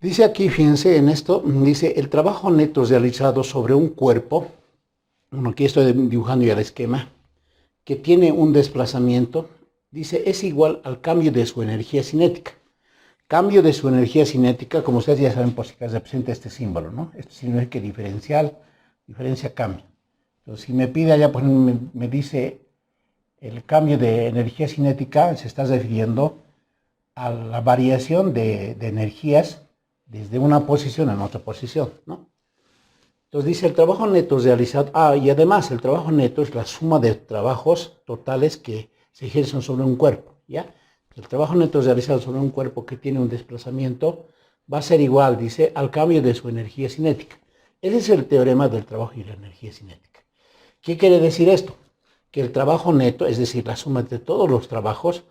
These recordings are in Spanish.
Dice aquí, fíjense en esto, dice el trabajo neto realizado sobre un cuerpo, bueno, aquí estoy dibujando ya el esquema, que tiene un desplazamiento, dice es igual al cambio de su energía cinética. Cambio de su energía cinética, como ustedes ya saben, por si acaso representa este símbolo, ¿no? Este significa que diferencial, diferencia cambio. Entonces, si me pide allá, pues me dice el cambio de energía cinética, se está refiriendo a la variación de energías desde una posición a otra posición, ¿no? Entonces dice el trabajo neto realizado, y además el trabajo neto es la suma de trabajos totales que se ejercen sobre un cuerpo, ¿ya? El trabajo neto realizado sobre un cuerpo que tiene un desplazamiento va a ser igual, dice, al cambio de su energía cinética. Ese es el teorema del trabajo y la energía cinética. ¿Qué quiere decir esto? Que el trabajo neto, es decir, la suma de todos los trabajos,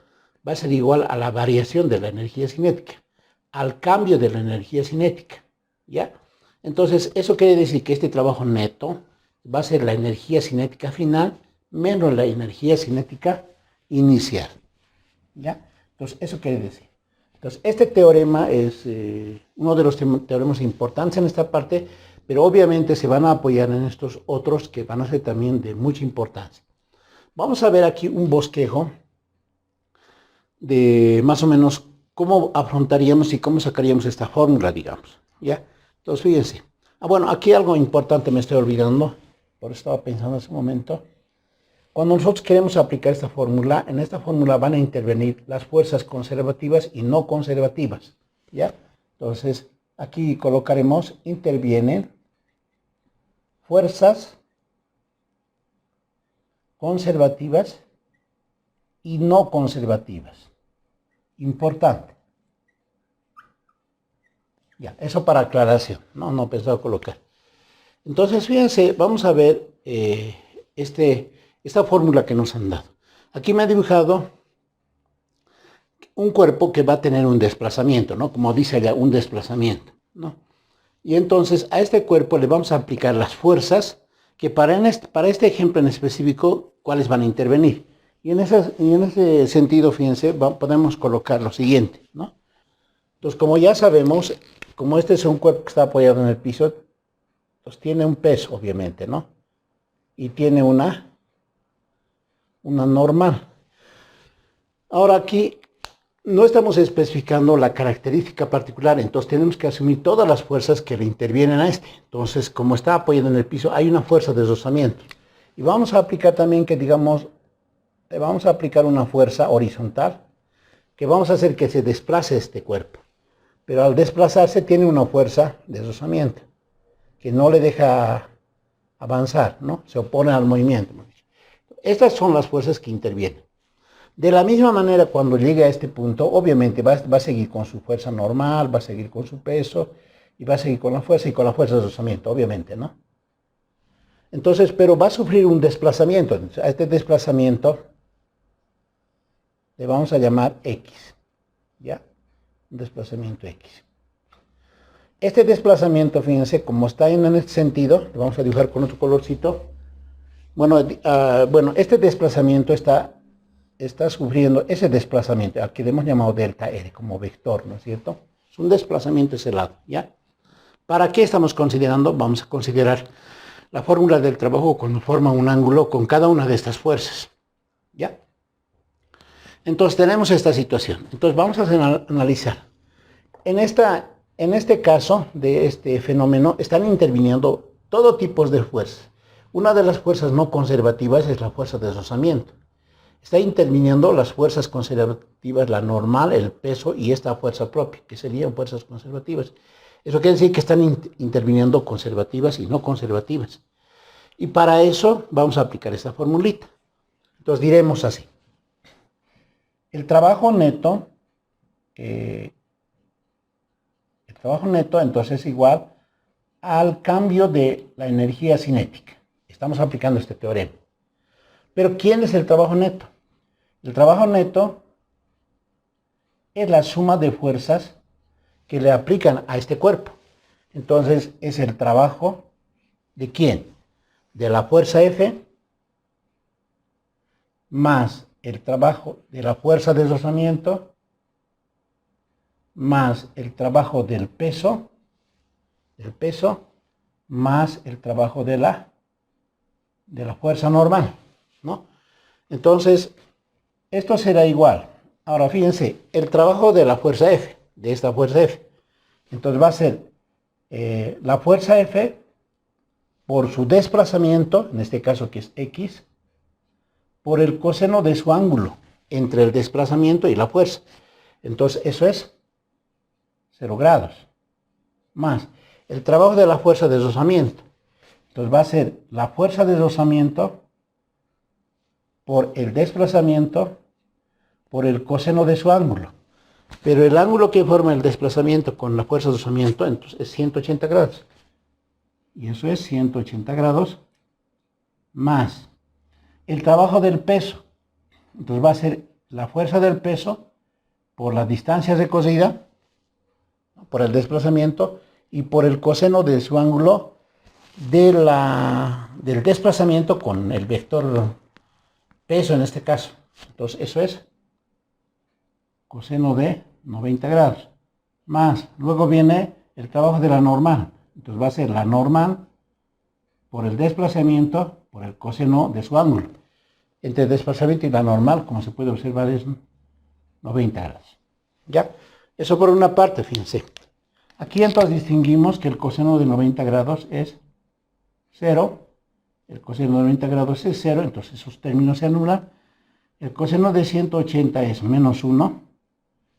va a ser igual a la variación de la energía cinética, al cambio de la energía cinética, ¿ya? Entonces, eso quiere decir que este trabajo neto va a ser la energía cinética final menos la energía cinética inicial, ¿ya? Entonces, eso quiere decir. Entonces, este teorema es uno de los teoremas importantes en esta parte, pero obviamente se van a apoyar en estos otros que van a ser también de mucha importancia. Vamos a ver aquí un bosquejo de más o menos cómo afrontaríamos y cómo sacaríamos esta fórmula, digamos, ¿ya? Entonces, fíjense. Bueno, aquí algo importante me estoy olvidando, por eso estaba pensando en ese momento. Cuando nosotros queremos aplicar esta fórmula, en esta fórmula van a intervenir las fuerzas conservativas y no conservativas, ¿ya? Entonces, aquí colocaremos, intervienen fuerzas conservativas y no conservativas. Importante. Ya, eso para aclaración. No pensaba colocar. Entonces, fíjense, vamos a ver esta fórmula que nos han dado. Aquí me ha dibujado un cuerpo que va a tener un desplazamiento, ¿no? Como dice allá, un desplazamiento, ¿no? Y entonces a este cuerpo le vamos a aplicar las fuerzas que para este ejemplo en específico, ¿cuáles van a intervenir? Y en ese sentido, fíjense, podemos colocar lo siguiente, ¿no? Entonces, como ya sabemos, como este es un cuerpo que está apoyado en el piso, pues tiene un peso, obviamente, ¿no? Y tiene una normal. Ahora aquí no estamos especificando la característica particular, entonces tenemos que asumir todas las fuerzas que le intervienen a este. Entonces, como está apoyado en el piso, hay una fuerza de rozamiento. Y vamos a aplicar también que, digamos, le vamos a aplicar una fuerza horizontal, que vamos a hacer que se desplace este cuerpo. Pero al desplazarse tiene una fuerza de rozamiento, que no le deja avanzar, ¿no? Se opone al movimiento. Estas son las fuerzas que intervienen. De la misma manera, cuando llegue a este punto, obviamente va a seguir con su fuerza normal, va a seguir con su peso, y va a seguir con la fuerza y con la fuerza de rozamiento, obviamente, ¿no? Entonces, pero va a sufrir un desplazamiento. Entonces, a este desplazamiento le vamos a llamar X, ¿ya? Un desplazamiento X. Este desplazamiento, fíjense, como está en este sentido, lo vamos a dibujar con otro colorcito. Bueno, este desplazamiento está sufriendo ese desplazamiento, al que le hemos llamado delta R, como vector, ¿no es cierto? Es un desplazamiento ese lado, ¿ya? ¿Para qué estamos considerando? Vamos a considerar la fórmula del trabajo cuando forma un ángulo con cada una de estas fuerzas, ¿ya? Entonces tenemos esta situación. Entonces vamos a analizar. En este caso de este fenómeno están interviniendo todo tipo de fuerzas. Una de las fuerzas no conservativas es la fuerza de rozamiento. Está interviniendo las fuerzas conservativas, la normal, el peso y esta fuerza propia, que serían fuerzas conservativas. Eso quiere decir que están interviniendo conservativas y no conservativas. Y para eso vamos a aplicar esta formulita. Entonces diremos así. El trabajo neto, entonces es igual al cambio de la energía cinética. Estamos aplicando este teorema. Pero ¿quién es el trabajo neto? El trabajo neto es la suma de fuerzas que le aplican a este cuerpo. Entonces es el trabajo de ¿quién? De la fuerza F más el trabajo de la fuerza de rozamiento más el trabajo del peso, más el trabajo de la fuerza normal, ¿no? Entonces, esto será igual. Ahora, fíjense, el trabajo de la fuerza F, de esta fuerza F. Entonces va a ser la fuerza F por su desplazamiento, en este caso que es X, por el coseno de su ángulo entre el desplazamiento y la fuerza. Entonces, eso es 0 grados. Más el trabajo de la fuerza de deslizamiento. Entonces va a ser la fuerza de deslizamiento por el desplazamiento por el coseno de su ángulo. Pero el ángulo que forma el desplazamiento con la fuerza de deslizamiento entonces es 180 grados. Y eso es 180 grados más el trabajo del peso. Entonces va a ser la fuerza del peso por las distancias recogida, por el desplazamiento y por el coseno de su ángulo del desplazamiento con el vector peso en este caso. Entonces eso es coseno de 90 grados. Más, luego viene el trabajo de la normal. Entonces va a ser la normal por el desplazamiento por el coseno de su ángulo. Entre el desplazamiento y la normal, como se puede observar, es 90 grados. ¿Ya? Eso por una parte, fíjense. Aquí entonces distinguimos que el coseno de 90 grados es 0. El coseno de 90 grados es 0, entonces esos términos se anulan. El coseno de 180 es menos 1.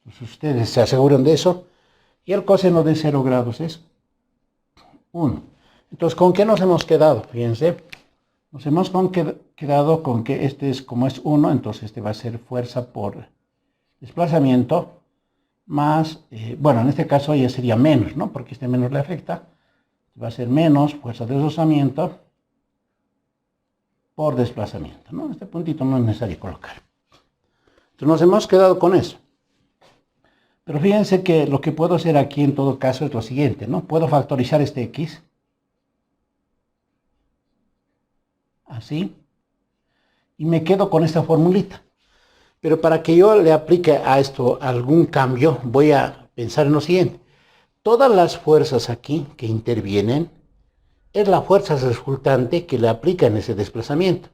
Entonces ustedes se aseguran de eso. Y el coseno de 0 grados es 1. Entonces, ¿con qué nos hemos quedado? Fíjense. Nos hemos quedado con que este es, como es 1, entonces este va a ser fuerza por desplazamiento, más, bueno, en este caso ya sería menos, ¿no? Porque este menos le afecta. Va a ser menos fuerza de deslizamiento por desplazamiento, ¿no? Este puntito no es necesario colocar. Entonces nos hemos quedado con eso. Pero fíjense que lo que puedo hacer aquí en todo caso es lo siguiente, ¿no? Puedo factorizar este X. Así. Y me quedo con esta formulita. Pero para que yo le aplique a esto algún cambio, voy a pensar en lo siguiente. Todas las fuerzas aquí que intervienen es la fuerza resultante que le aplican ese desplazamiento.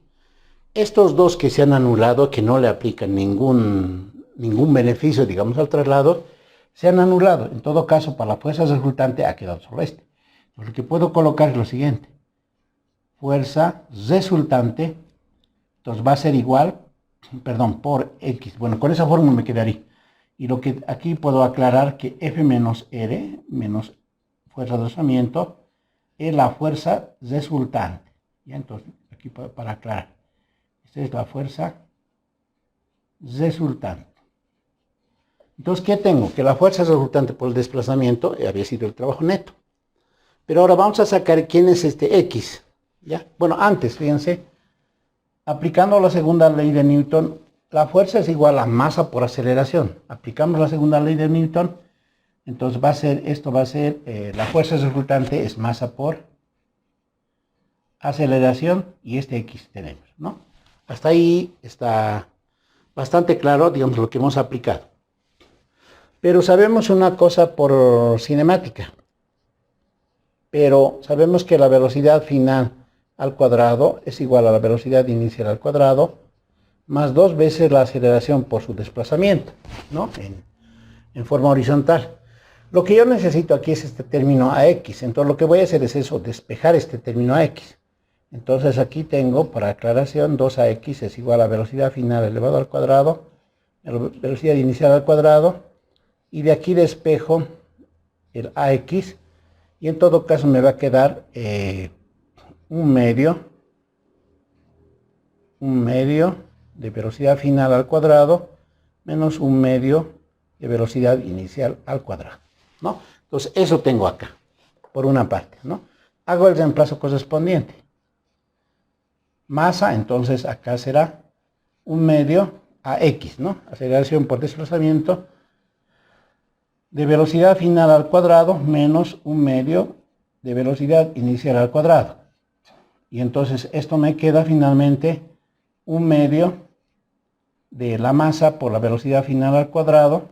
Estos dos que se han anulado, que no le aplican ningún beneficio, digamos, al traslado, se han anulado. En todo caso, para la fuerza resultante ha quedado solo este. Entonces, lo que puedo colocar es lo siguiente. Fuerza resultante, entonces va a ser igual, perdón, por X. Bueno, con esa fórmula me quedaría. Y lo que aquí puedo aclarar que F menos R, menos fuerza de deslizamiento, es la fuerza resultante. Ya, entonces, aquí para aclarar. Esta es la fuerza resultante. Entonces, ¿qué tengo? Que la fuerza resultante por el desplazamiento había sido el trabajo neto. Pero ahora vamos a sacar quién es este X. ¿Ya? Bueno, antes, fíjense, aplicando la segunda ley de Newton, la fuerza es igual a masa por aceleración. Aplicamos la segunda ley de Newton, entonces esto va a ser, la fuerza resultante es masa por aceleración y este X tenemos, ¿no? Hasta ahí está bastante claro, digamos, lo que hemos aplicado. Pero sabemos una cosa por cinemática. Pero sabemos que la velocidad final al cuadrado es igual a la velocidad inicial al cuadrado más 2 veces la aceleración por su desplazamiento, ¿no? En forma horizontal. Lo que yo necesito aquí es este término AX. Entonces lo que voy a hacer es eso, despejar este término AX. Entonces aquí tengo, para aclaración, 2AX es igual a velocidad final elevado al cuadrado, velocidad inicial al cuadrado, y de aquí despejo el AX, y en todo caso me va a quedar un medio de velocidad final al cuadrado menos un medio de velocidad inicial al cuadrado, ¿no? Entonces eso tengo acá, por una parte, ¿no? Hago el reemplazo correspondiente. Masa, entonces acá será un medio a X, ¿no? Aceleración por desplazamiento de velocidad final al cuadrado menos un medio de velocidad inicial al cuadrado. Y entonces esto me queda finalmente un medio de la masa por la velocidad final al cuadrado.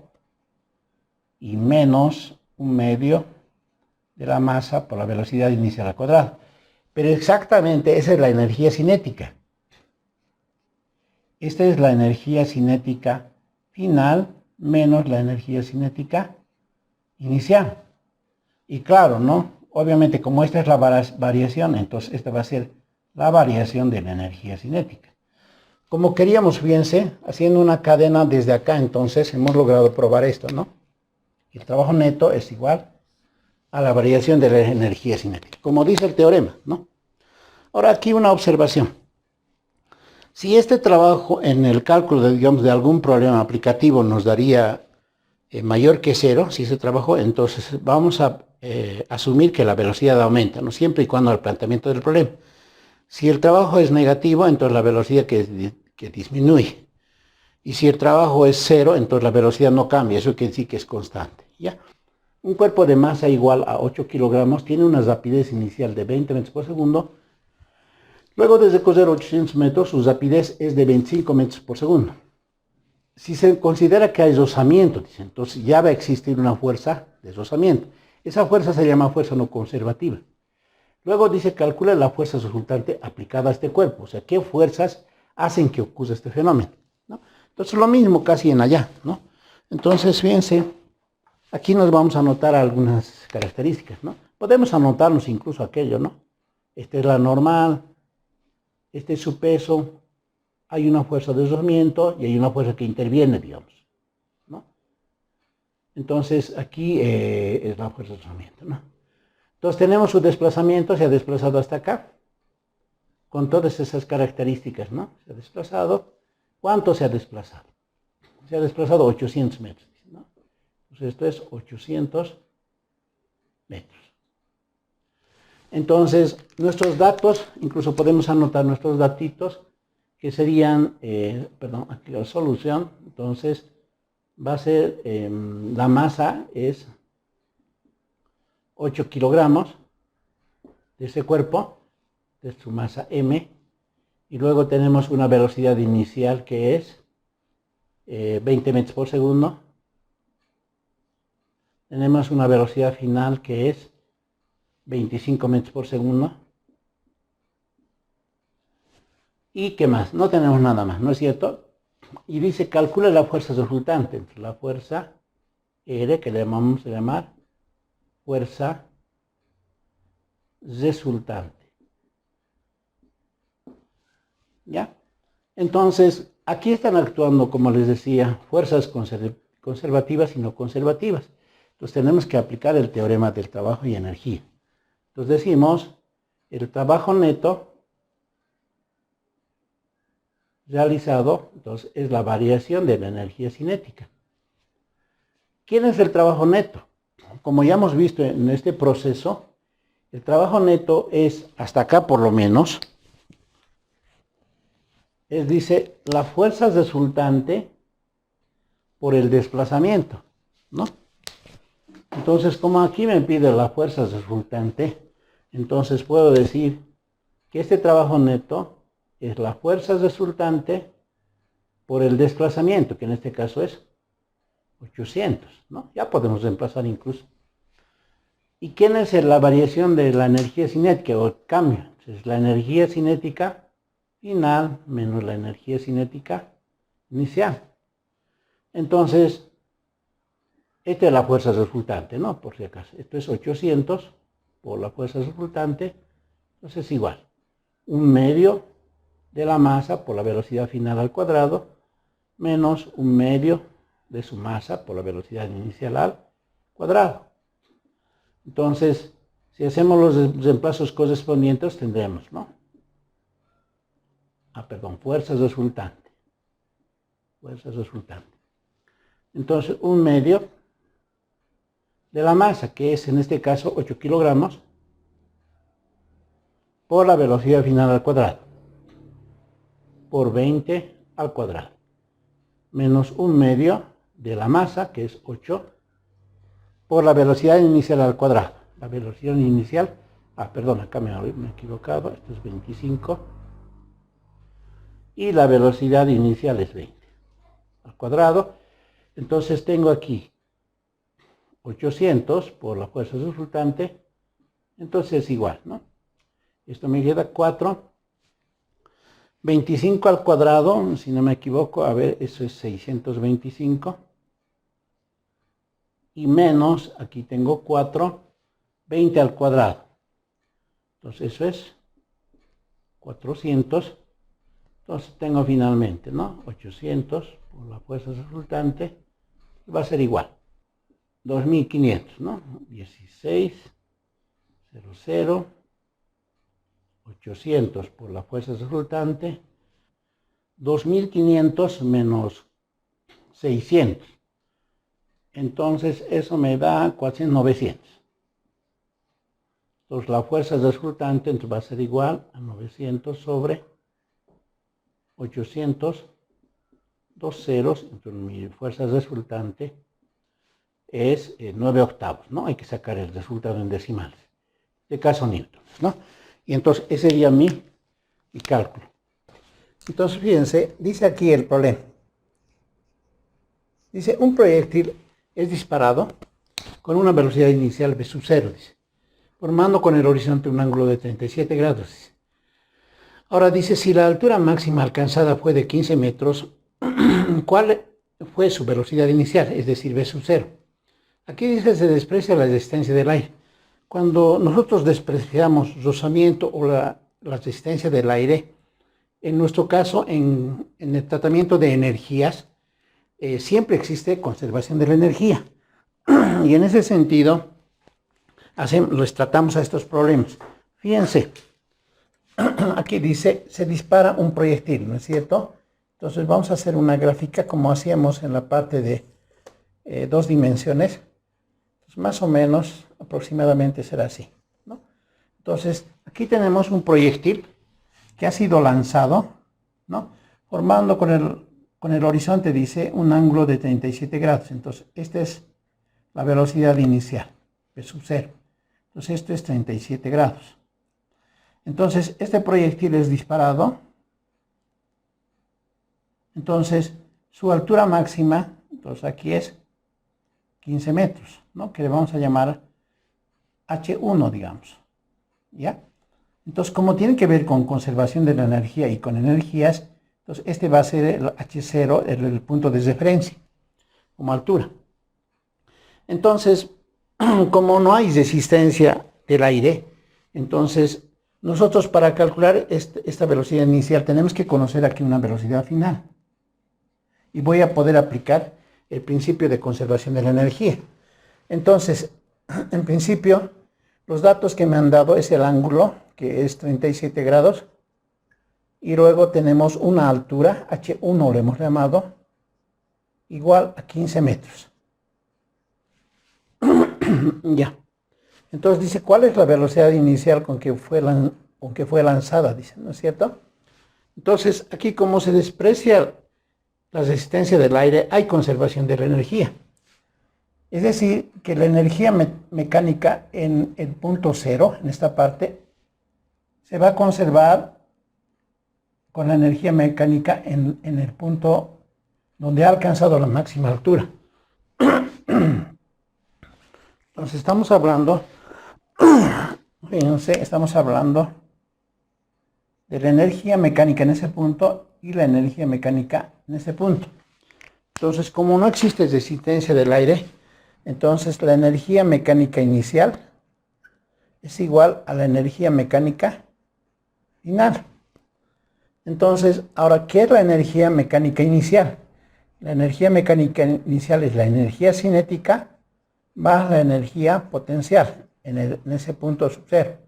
y menos 1/2 de la masa por la velocidad inicial al cuadrado. Pero exactamente esa es la energía cinética. Esta es la energía cinética final menos la energía cinética inicial. Y claro, ¿no? Obviamente, como esta es la variación, entonces esta va a ser la variación de la energía cinética. Como queríamos, fíjense, haciendo una cadena desde acá, entonces hemos logrado probar esto, ¿no? El trabajo neto es igual a la variación de la energía cinética, como dice el teorema, ¿no? Ahora aquí una observación. Si este trabajo en el cálculo de, digamos, de algún problema aplicativo nos daría mayor que 0, si ese trabajo, entonces vamos a asumir que la velocidad aumenta, ¿no? Siempre y cuando el planteamiento del problema. Si el trabajo es negativo, entonces la velocidad que disminuye. Y si el trabajo es 0, entonces la velocidad no cambia, eso quiere decir que es constante, ¿ya? Un cuerpo de masa igual a 8 kilogramos tiene una rapidez inicial de 20 metros por segundo. Luego, desde correr 800 metros, su rapidez es de 25 metros por segundo. Si se considera que hay rozamiento, dice, entonces ya va a existir una fuerza de rozamiento. Esa fuerza se llama fuerza no conservativa. Luego dice, calcula la fuerza resultante aplicada a este cuerpo. O sea, qué fuerzas hacen que ocurra este fenómeno, ¿no? Entonces, lo mismo casi en allá, ¿no? Entonces, fíjense, aquí nos vamos a anotar algunas características, ¿no? Podemos anotarnos incluso aquello, ¿no? Esta es la normal, este es su peso, hay una fuerza de rozamiento y hay una fuerza que interviene, digamos, ¿no? Entonces, aquí es la fuerza de rozamiento, ¿no? Entonces, tenemos su desplazamiento, se ha desplazado hasta acá, con todas esas características, ¿no? Se ha desplazado. ¿Cuánto se ha desplazado? Se ha desplazado 800 metros, ¿no? Entonces, esto es 800 metros. Entonces, nuestros datos, incluso podemos anotar nuestros datitos, que serían, aquí la solución, entonces, va a ser, la masa es 8 kilogramos de ese cuerpo, de su masa m, y luego tenemos una velocidad inicial que es 20 metros por segundo. Tenemos una velocidad final que es 25 metros por segundo. ¿Y qué más? No tenemos nada más, ¿no es cierto? Y dice, calcula la fuerza resultante entre la fuerza R, que le vamos a llamar fuerza resultante. ¿Ya? Entonces, aquí están actuando, como les decía, fuerzas conservativas y no conservativas. Entonces, tenemos que aplicar el teorema del trabajo y energía. Entonces, decimos, el trabajo neto realizado, entonces, es la variación de la energía cinética. ¿Quién es el trabajo neto? Como ya hemos visto en este proceso, el trabajo neto es, hasta acá por lo menos, dice, la fuerza resultante por el desplazamiento, ¿no? Entonces, como aquí me pide la fuerza resultante, entonces puedo decir que este trabajo neto es la fuerza resultante por el desplazamiento, que en este caso es 800, ¿no? Ya podemos reemplazar incluso. ¿Y quién es la variación de la energía cinética o el cambio? Entonces, la energía cinética final menos la energía cinética inicial. Entonces, esta es la fuerza resultante, ¿no? Por si acaso. Esto es 800 por la fuerza resultante. Entonces es igual. 1/2 de la masa por la velocidad final al cuadrado menos 1/2 de su masa por la velocidad inicial al cuadrado. Entonces, si hacemos los reemplazos correspondientes, tendremos, ¿no? Fuerza resultante. Fuerza resultante. Entonces, 1/2 de la masa, que es en este caso 8 kilogramos, por la velocidad final al cuadrado, por 20 al cuadrado, menos 1/2 de la masa, que es 8, por la velocidad inicial al cuadrado. La velocidad inicial, acá me he equivocado, esto es 25, y la velocidad inicial es 20 al cuadrado. Entonces tengo aquí 800 por la fuerza resultante, entonces es igual, ¿no? Esto me queda 4. 25 al cuadrado, si no me equivoco, a ver, eso es 625. Y menos, aquí tengo 4, 20 al cuadrado. Entonces eso es 400. Entonces tengo finalmente, ¿no? 800 por la fuerza resultante. Va a ser igual. 2500, ¿no? 16, 00. 800 por la fuerza resultante, 2500 menos 600. Entonces eso me da 900. Entonces la fuerza resultante entonces va a ser igual a 900 sobre 800, dos ceros, entonces mi fuerza resultante es 9 octavos, ¿no? Hay que sacar el resultado en decimales. De caso newtons, ¿no? Y entonces ese sería mi cálculo. Entonces fíjense, dice aquí el problema. Dice, un proyectil es disparado con una velocidad inicial v sub 0, dice, formando con el horizonte un ángulo de 37 grados. Dice. Ahora dice, si la altura máxima alcanzada fue de 15 metros, ¿cuál fue su velocidad inicial? Es decir, v sub 0. Aquí dice, se desprecia la resistencia del aire. Cuando nosotros despreciamos rozamiento o la resistencia del aire, en nuestro caso, en el tratamiento de energías, siempre existe conservación de la energía. Y en ese sentido, les tratamos a estos problemas. Fíjense, aquí dice, se dispara un proyectil, ¿no es cierto? Entonces vamos a hacer una gráfica como hacíamos en la parte de 2 dimensiones. Más o menos, aproximadamente será así, ¿no? Entonces, aquí tenemos un proyectil que ha sido lanzado, ¿no? Formando con el horizonte, dice, un ángulo de 37 grados. Entonces, esta es la velocidad inicial, v sub 0. Entonces, esto es 37 grados. Entonces, este proyectil es disparado. Entonces, su altura máxima, entonces aquí es 15 metros, ¿no? Que le vamos a llamar H1, digamos, ¿ya? Entonces, como tiene que ver con conservación de la energía y con energías, entonces este va a ser el H0, el punto de referencia, como altura. Entonces, como no hay resistencia del aire, entonces nosotros para calcular esta velocidad inicial tenemos que conocer aquí una velocidad final. Y voy a poder aplicar el principio de conservación de la energía. Entonces, en principio, los datos que me han dado es el ángulo, que es 37 grados, y luego tenemos una altura, H1 lo hemos llamado, igual a 15 metros. Ya. Entonces dice, ¿cuál es la velocidad inicial con que fue lanzada? Dice, ¿no es cierto? Entonces, aquí como se desprecia la resistencia del aire, hay conservación de la energía. Es decir, que la energía mecánica en el punto 0, en esta parte, se va a conservar con la energía mecánica en el punto donde ha alcanzado la máxima altura. Entonces estamos hablando, fíjense, estamos hablando de la energía mecánica en ese punto y la energía mecánica en ese punto. Entonces, como no existe resistencia del aire, entonces la energía mecánica inicial es igual a la energía mecánica final. Entonces, ahora, ¿qué es la energía mecánica inicial? La energía mecánica inicial es la energía cinética más la energía potencial en ese punto sub 0.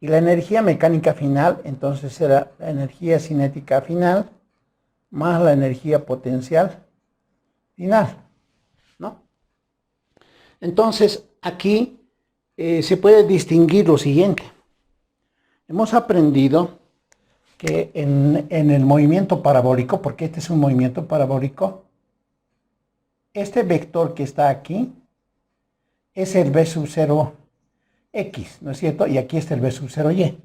Y la energía mecánica final, entonces será la energía cinética final más la energía potencial final, ¿no? Entonces, aquí se puede distinguir lo siguiente. Hemos aprendido que en el movimiento parabólico, porque este es un movimiento parabólico, este vector que está aquí es el v sub 0 x, ¿no es cierto? Y aquí está el v sub 0 y.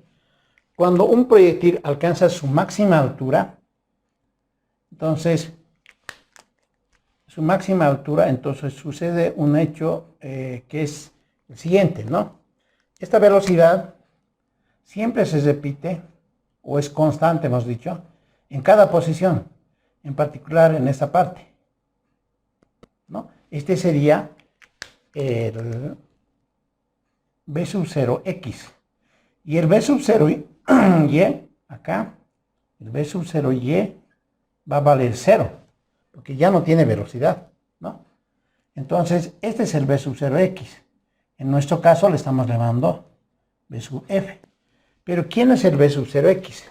Cuando un proyectil alcanza su máxima altura, entonces su máxima altura, entonces sucede un hecho que es el siguiente, ¿no? Esta velocidad siempre se repite, o es constante, hemos dicho, en cada posición, en particular en esta parte, ¿no? Este sería el B sub 0x. Y el B sub 0 y, acá, el B sub 0y va a valer 0, porque ya no tiene velocidad, ¿no? Entonces, este es el B sub 0x. En nuestro caso le estamos llamando B sub f. Pero ¿quién es el B sub 0x?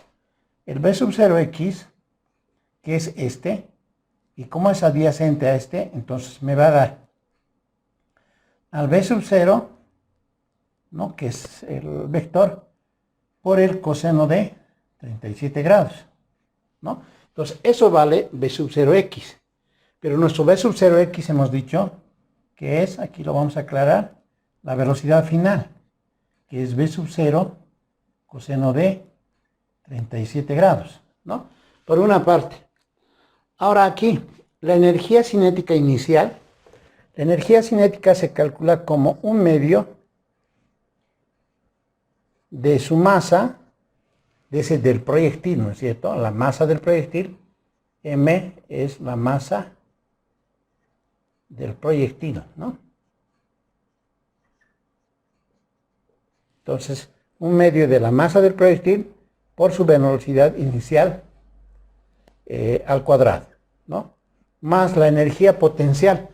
El B sub 0x, que es este, y como es adyacente a este, entonces me va a dar al B sub 0, ¿no? Que es el vector, por el coseno de 37 grados, ¿no? Entonces, eso vale B sub 0x. Pero nuestro B sub 0x hemos dicho que es, aquí lo vamos a aclarar, la velocidad final, que es B sub 0 coseno de 37 grados, ¿no? Por una parte. Ahora aquí, la energía cinética inicial, la energía cinética se calcula como un medio de su masa, del proyectil, ¿no es cierto? La masa del proyectil, m es la masa del proyectil, ¿no? Entonces, un medio de la masa del proyectil por su velocidad inicial al cuadrado, ¿no? Más la energía potencial.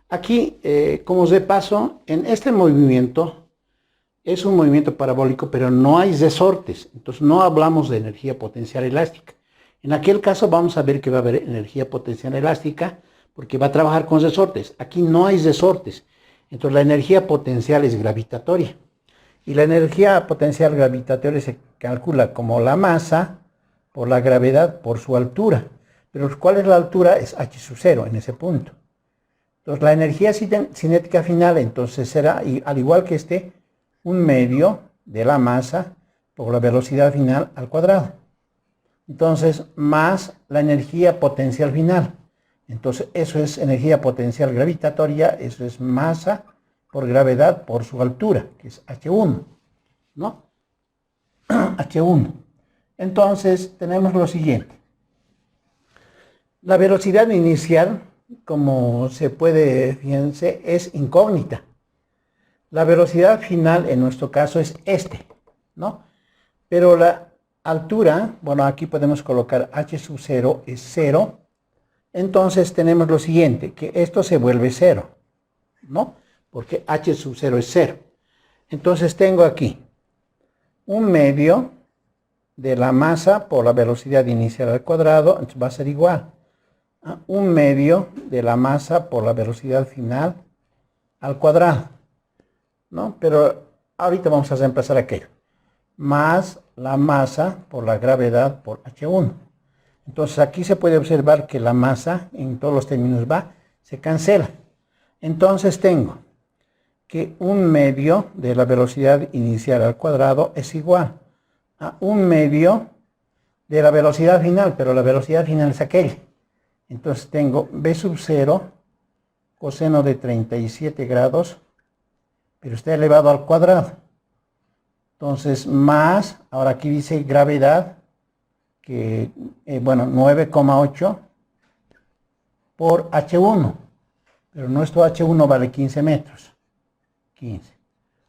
Aquí, como de paso, en este movimiento es un movimiento parabólico, pero no hay resortes. Entonces, no hablamos de energía potencial elástica. En aquel caso vamos a ver que va a haber energía potencial elástica porque va a trabajar con resortes. Aquí no hay resortes. Entonces, la energía potencial es gravitatoria. Y la energía potencial gravitatoria se calcula como la masa por la gravedad por su altura. Pero ¿cuál es la altura? Es h sub 0 en ese punto. Entonces la energía cinética final entonces será, al igual que este, un medio de la masa por la velocidad final al cuadrado. Entonces, más la energía potencial final. Entonces, eso es energía potencial gravitatoria, eso es masa por gravedad por su altura, que es H1, ¿no? H1. Entonces, tenemos lo siguiente. La velocidad inicial, como se puede, fíjense, es incógnita. La velocidad final, en nuestro caso, es este, ¿no? Pero la altura, bueno, aquí podemos colocar h sub 0 es 0. Entonces tenemos lo siguiente, que esto se vuelve 0, ¿no? Porque h sub 0 es 0. Entonces tengo aquí un medio de la masa por la velocidad inicial al cuadrado, entonces va a ser igual a un medio de la masa por la velocidad final al cuadrado, ¿no? Pero ahorita vamos a reemplazar aquello. Más la masa por la gravedad por H1. Entonces aquí se puede observar que la masa en todos los términos se cancela. Entonces tengo que un medio de la velocidad inicial al cuadrado es igual a un medio de la velocidad final, pero la velocidad final es aquella. Entonces tengo B sub 0 coseno de 37 grados, pero está elevado al cuadrado. Entonces, más, ahora aquí dice gravedad, que, bueno, 9,8 por H1. Pero nuestro H1 vale 15 metros. 15.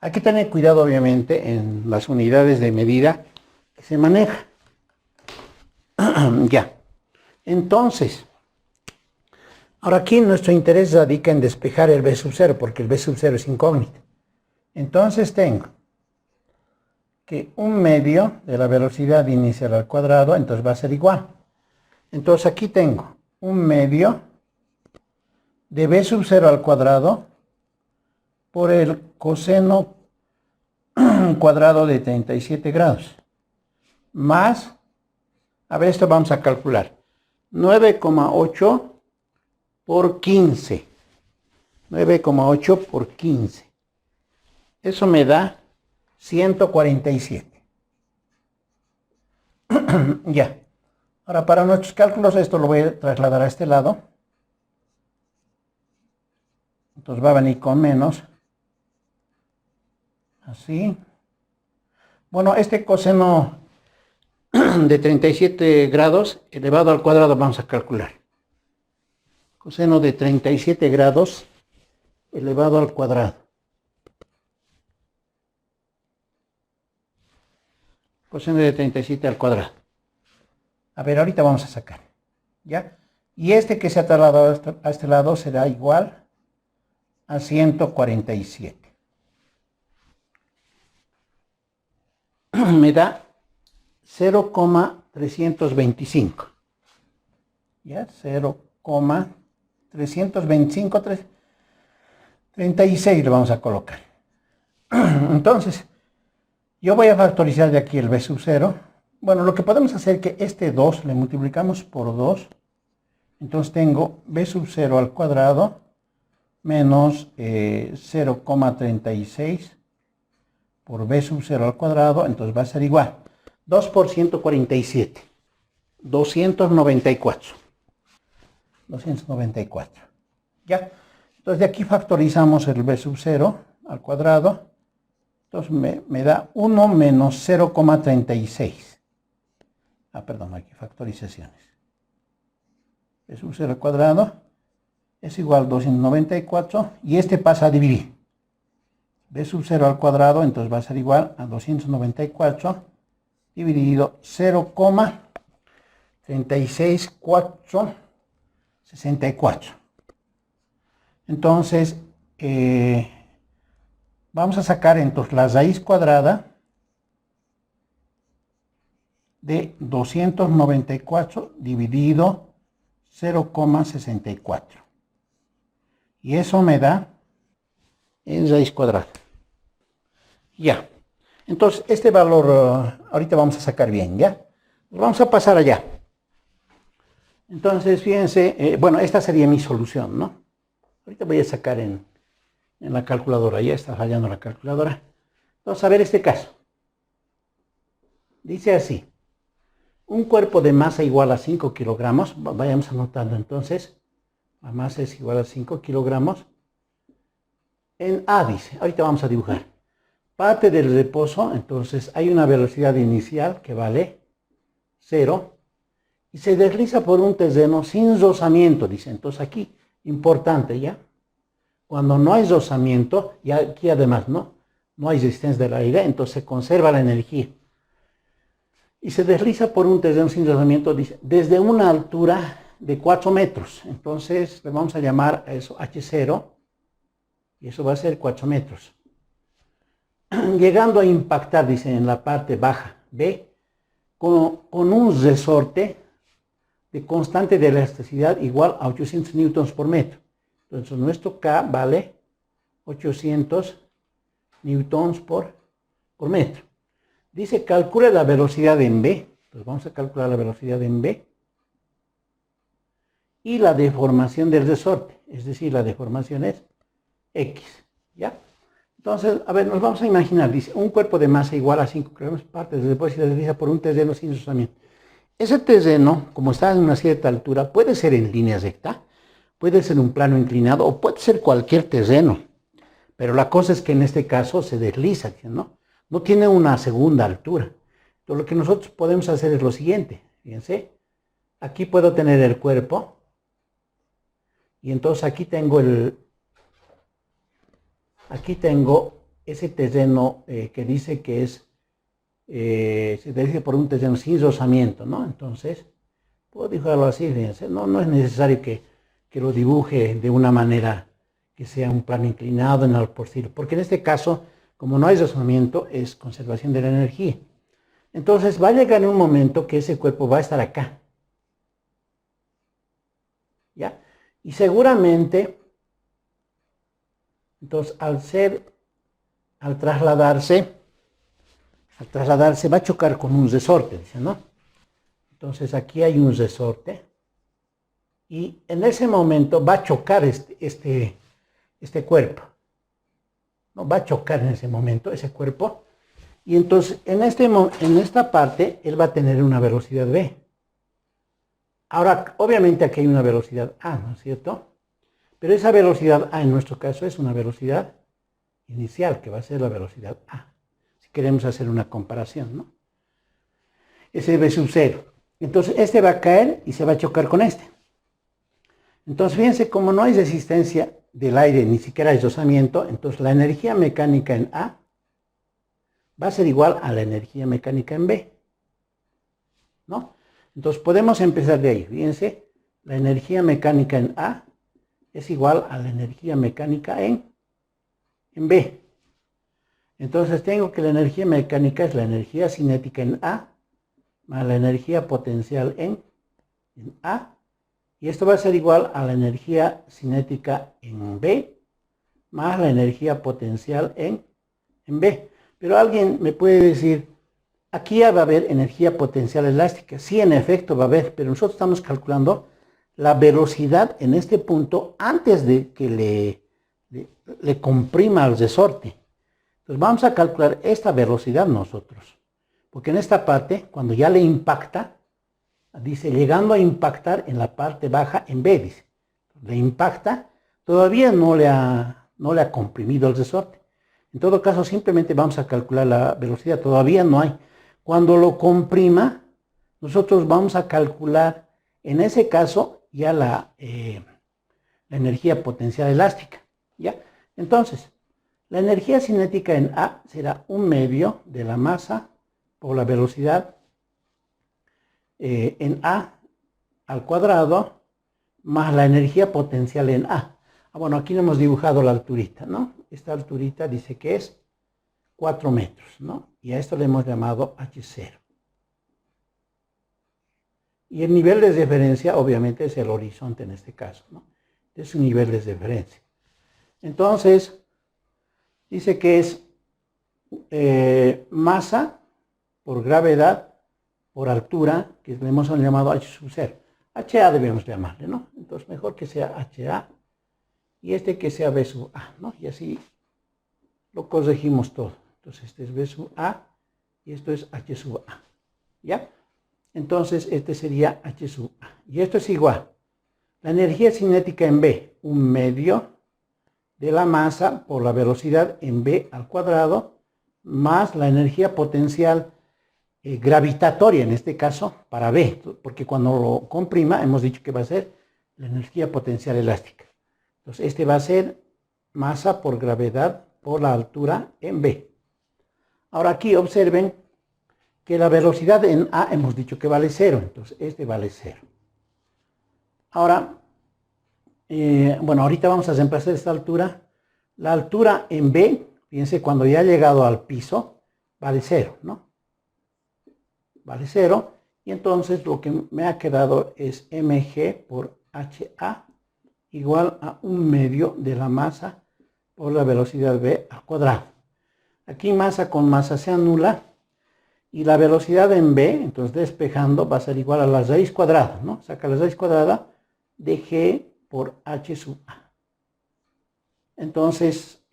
Hay que tener cuidado, obviamente, en las unidades de medida que se maneja. Ya. Entonces, ahora aquí nuestro interés radica en despejar el B sub 0, porque el B sub 0 es incógnito. Entonces tengo que un medio de la velocidad inicial al cuadrado, entonces va a ser igual. Entonces aquí tengo un medio de B sub 0 al cuadrado por el coseno cuadrado de 37 grados. Más, a ver, esto vamos a calcular. 9,8 por 15. 9,8 por 15. Eso me da 147. Ya. Ahora, para nuestros cálculos, esto lo voy a trasladar a este lado. Entonces va a venir con menos. Así. Bueno, este coseno de 37 grados elevado al cuadrado vamos a calcular. Coseno de 37 grados elevado al cuadrado. Coseno de 37 al cuadrado. A ver, ahorita vamos a sacar. ¿Ya? Y este que se ha trasladado a este lado será igual a 147. Me da 0,325. ¿Ya? 0,325, 36 le vamos a colocar. Entonces, yo voy a factorizar de aquí el b sub 0. Bueno, lo que podemos hacer es que este 2 le multiplicamos por 2. Entonces tengo b sub 0 al cuadrado menos 0,36 por b sub 0 al cuadrado. Entonces va a ser igual. 2 por 147. 294. 294. ¿Ya? Entonces de aquí factorizamos el b sub 0 al cuadrado. Entonces me da 1 menos 0,36. Perdón, aquí factorizaciones. B sub 0 al cuadrado es igual a 294 y este pasa a dividir. B sub 0 al cuadrado entonces va a ser igual a 294 dividido 0,36464. Entonces vamos a sacar entonces la raíz cuadrada de 294 dividido 0,64. Y eso me da en raíz cuadrada. Ya. Entonces, este valor ahorita vamos a sacar bien, ¿ya? Vamos a pasar allá. Entonces, fíjense, bueno, esta sería mi solución, ¿no? Ahorita voy a sacar en la calculadora, ya está fallando la calculadora. Vamos a ver este caso. Dice así. Un cuerpo de masa igual a 5 kilogramos, vayamos anotando entonces, la masa es igual a 5 kilogramos, en A dice, ahorita vamos a dibujar, parte del reposo, entonces hay una velocidad inicial que vale 0, y se desliza por un terreno sin rozamiento, dice, entonces aquí, importante ya, cuando no hay rozamiento, y aquí además no hay resistencia del aire, entonces se conserva la energía. Y se desliza por un terreno sin rozamiento desde una altura de 4 metros. Entonces le vamos a llamar a eso H0 y eso va a ser 4 metros. Llegando a impactar, dice, en la parte baja B con un resorte de constante de elasticidad igual a 800 newtons por metro. Entonces nuestro K vale 800 newtons por metro. Dice, calcula la velocidad en B. Entonces vamos a calcular la velocidad en B. Y la deformación del resorte. Es decir, la deformación es X. ¿Ya? Entonces, a ver, nos vamos a imaginar. Dice, un cuerpo de masa igual a 5 kilogramos partes del depósito se desliza por un terreno sin rozamiento. Ese terreno, como está en una cierta altura, puede ser en línea recta, puede ser un plano inclinado o puede ser cualquier terreno. Pero la cosa es que en este caso se desliza, ¿no? No tiene una segunda altura. Entonces lo que nosotros podemos hacer es lo siguiente. Fíjense. Aquí puedo tener el cuerpo. Y entonces aquí tengo ese terreno que dice que es se desliza por un terreno sin rozamiento, ¿no? Entonces puedo dibujarlo así, fíjense. No es necesario que lo dibuje de una manera que sea un plano inclinado en el porcino. Porque en este caso, como no hay rozamiento, es conservación de la energía. Entonces va a llegar un momento que ese cuerpo va a estar acá. ¿Ya? Y seguramente, entonces al trasladarse va a chocar con un resorte, dice, ¿no? Entonces aquí hay un resorte. Y en ese momento va a chocar este cuerpo. ¿No? Va a chocar en ese momento ese cuerpo y entonces en esta parte él va a tener una velocidad v. Ahora obviamente aquí hay una velocidad a, ¿no es cierto? Pero esa velocidad A en nuestro caso es una velocidad inicial, que va a ser la velocidad A. Si queremos hacer una comparación, ¿no? Ese V sub 0. Entonces este va a caer y se va a chocar con este. Entonces fíjense, como no hay resistencia del aire, ni siquiera hay rozamiento, entonces la energía mecánica en A va a ser igual a la energía mecánica en B, ¿no? Entonces podemos empezar de ahí. Fíjense, la energía mecánica en A es igual a la energía mecánica en B. Entonces tengo que la energía mecánica es la energía cinética en A más la energía potencial en A. Y esto va a ser igual a la energía cinética en B más la energía potencial en B. Pero alguien me puede decir, aquí ya va a haber energía potencial elástica. Sí, en efecto va a haber, pero nosotros estamos calculando la velocidad en este punto antes de que le comprima el resorte. Entonces vamos a calcular esta velocidad nosotros. Porque en esta parte, cuando ya le impacta, dice, llegando a impactar en la parte baja en B, dice. Le impacta, todavía no le ha comprimido el resorte. En todo caso, simplemente vamos a calcular la velocidad, todavía no hay. Cuando lo comprima, nosotros vamos a calcular, en ese caso, ya la energía potencial elástica, ¿ya? Entonces, la energía cinética en A será 1/2 de la masa por la velocidad en A al cuadrado más la energía potencial en A. Bueno, aquí no hemos dibujado la alturita, ¿no? Esta alturita dice que es 4 metros, ¿no? Y a esto le hemos llamado H0. Y el nivel de referencia, obviamente, es el horizonte en este caso, ¿no? Es un nivel de referencia. Entonces, dice que es masa por gravedad por altura, que le hemos llamado H sub 0. HA debemos llamarle, ¿no? Entonces, mejor que sea HA y este que sea V sub A, ¿no? Y así lo corregimos todo. Entonces, este es V sub A y esto es H sub A, ¿ya? Entonces, este sería H sub A. Y esto es igual. La energía cinética en B, 1/2 de la masa por la velocidad en B al cuadrado, más la energía potencial gravitatoria, en este caso, para B, porque cuando lo comprima, hemos dicho que va a ser la energía potencial elástica. Entonces, este va a ser masa por gravedad por la altura en B. Ahora aquí observen que la velocidad en A hemos dicho que vale 0, entonces este vale 0. Ahora, bueno, ahorita vamos a reemplazar esta altura. La altura en B, fíjense, cuando ya ha llegado al piso, vale 0, ¿no? Vale 0, y entonces lo que me ha quedado es mg por ha igual a 1/2 de la masa por la velocidad v al cuadrado. Aquí masa con masa se anula, y la velocidad en v, entonces despejando, va a ser igual a la raíz cuadrada, ¿no? Saca la raíz cuadrada de g por h sub a. Entonces,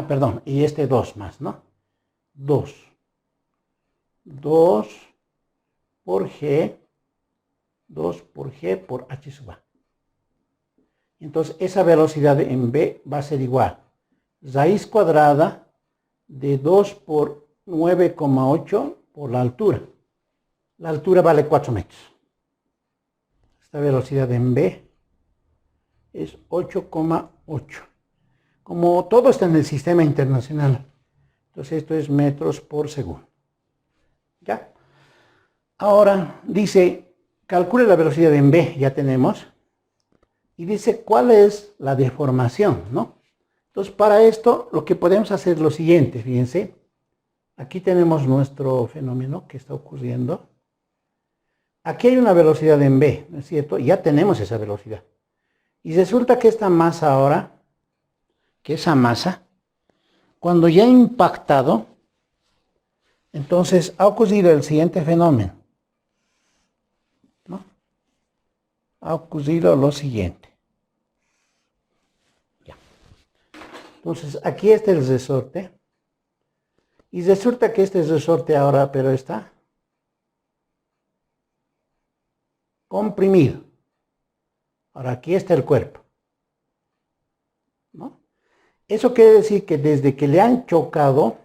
perdón, y este 2 más, ¿no? 2 por G, 2 por G por H sub A. Entonces, esa velocidad en B va a ser igual. Raíz cuadrada de 2 por 9,8 por la altura. La altura vale 4 metros. Esta velocidad en B es 8,8. Como todo está en el sistema internacional, entonces esto es metros por segundo. ¿Ya? Ahora dice, calcule la velocidad en B, ya tenemos. Y dice, ¿cuál es la deformación, no? Entonces, para esto, lo que podemos hacer es lo siguiente, fíjense. Aquí tenemos nuestro fenómeno que está ocurriendo. Aquí hay una velocidad en B, ¿no es cierto? Ya tenemos esa velocidad. Y resulta que esta masa ahora, que esa masa, cuando ya ha impactado, entonces ha ocurrido el siguiente fenómeno, ¿no? Ha ocurrido lo siguiente. Ya. Entonces, aquí está el resorte. Y resulta que este resorte ahora, pero está comprimido. Ahora aquí está el cuerpo. Eso quiere decir que desde que le han chocado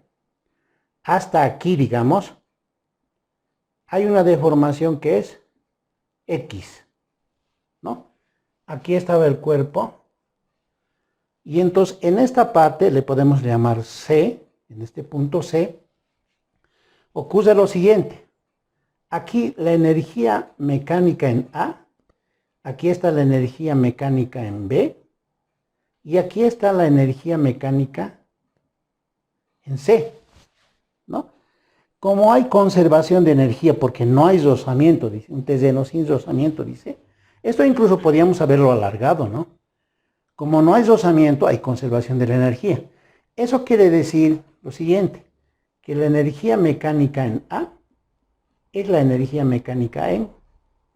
hasta aquí, digamos, hay una deformación que es X, ¿no? Aquí estaba el cuerpo. Y entonces en esta parte le podemos llamar C, en este punto C, ocurre lo siguiente. Aquí la energía mecánica en A, aquí está la energía mecánica en B, y aquí está la energía mecánica en C, ¿no? Como hay conservación de energía porque no hay rozamiento, dice, un terreno sin rozamiento, dice, esto incluso podríamos haberlo alargado, ¿no? Como no hay rozamiento, hay conservación de la energía. Eso quiere decir lo siguiente, que la energía mecánica en A es la energía mecánica en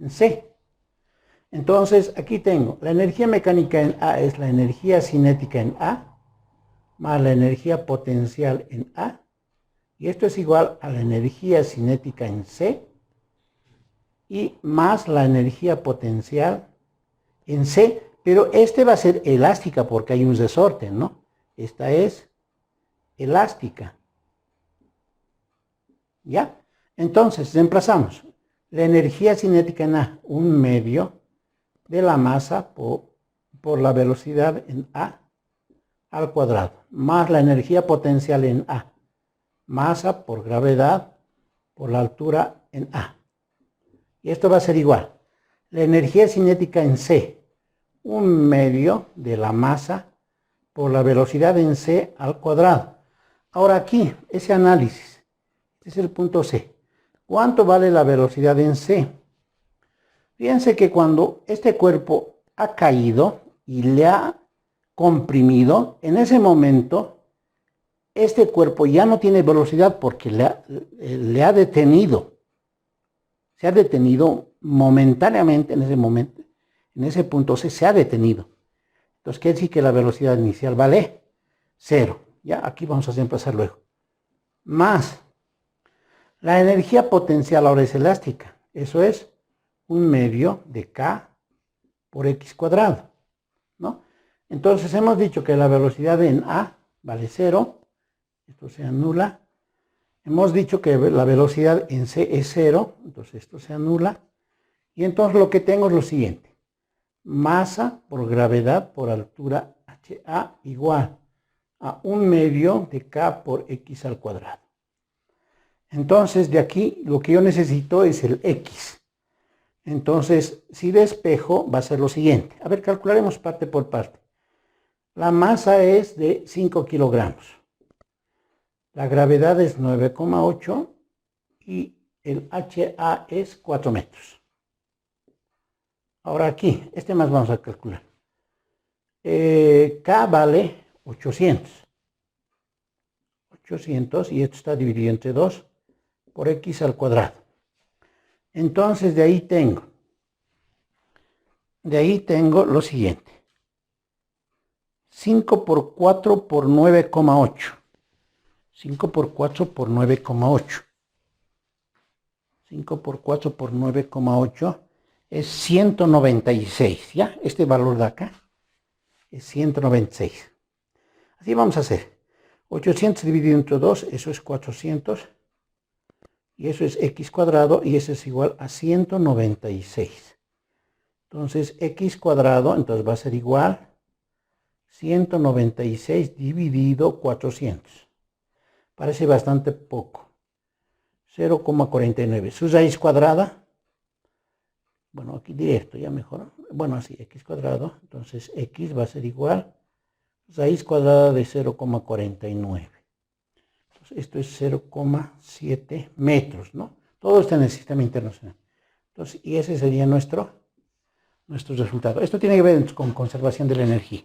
C. Entonces, aquí tengo, la energía mecánica en A es la energía cinética en A, más la energía potencial en A, y esto es igual a la energía cinética en C, y más la energía potencial en C, pero este va a ser elástica porque hay un resorte, ¿no? Esta es elástica. ¿Ya? Entonces, reemplazamos la energía cinética en A, un medio de la masa por la velocidad en A al cuadrado, más la energía potencial en A, masa por gravedad por la altura en A. Y esto va a ser igual. La energía cinética en C, un medio de la masa por la velocidad en C al cuadrado. Ahora aquí, ese análisis, este es el punto C. ¿Cuánto vale la velocidad en C? Fíjense que cuando este cuerpo ha caído y le ha comprimido, en ese momento este cuerpo ya no tiene velocidad porque le ha detenido. Se ha detenido momentáneamente en ese momento. En ese punto C se ha detenido. Entonces quiere decir que la velocidad inicial vale 0. Ya, aquí vamos a reemplazar luego. Más la energía potencial ahora es elástica. Eso es un medio de K por X cuadrado, ¿no? Entonces hemos dicho que la velocidad en A vale 0. Esto se anula. Hemos dicho que la velocidad en C es 0. Entonces esto se anula. Y entonces lo que tengo es lo siguiente. Masa por gravedad por altura HA igual a un medio de K por X al cuadrado. Entonces de aquí lo que yo necesito es el X. Entonces si despejo va a ser lo siguiente. A ver, calcularemos parte por parte. La masa es de 5 kilogramos. La gravedad es 9,8 y el HA es 4 metros. Ahora aquí, este más vamos a calcular. K vale 800. 800 y esto está dividido entre 2 por X al cuadrado. Entonces de ahí tengo lo siguiente. 5 por 4 por 9,8. 5 por 4 por 9,8. 5 por 4 por 9,8 es 196. ¿Ya? Este valor de acá es 196. Así vamos a hacer. 800 dividido entre 2, eso es 400. Y eso es X cuadrado y eso es igual a 196. Entonces X cuadrado, entonces va a ser igual 196 dividido 400. Parece bastante poco. 0,49. Su raíz cuadrada. Bueno, aquí directo, ya mejor. Bueno, así, X cuadrado. Entonces X va a ser igual raíz cuadrada de 0,49. Entonces esto es 0,7 metros, ¿no? Todo está en el sistema internacional. Entonces, y ese sería nuestro resultado. Esto tiene que ver con conservación de la energía.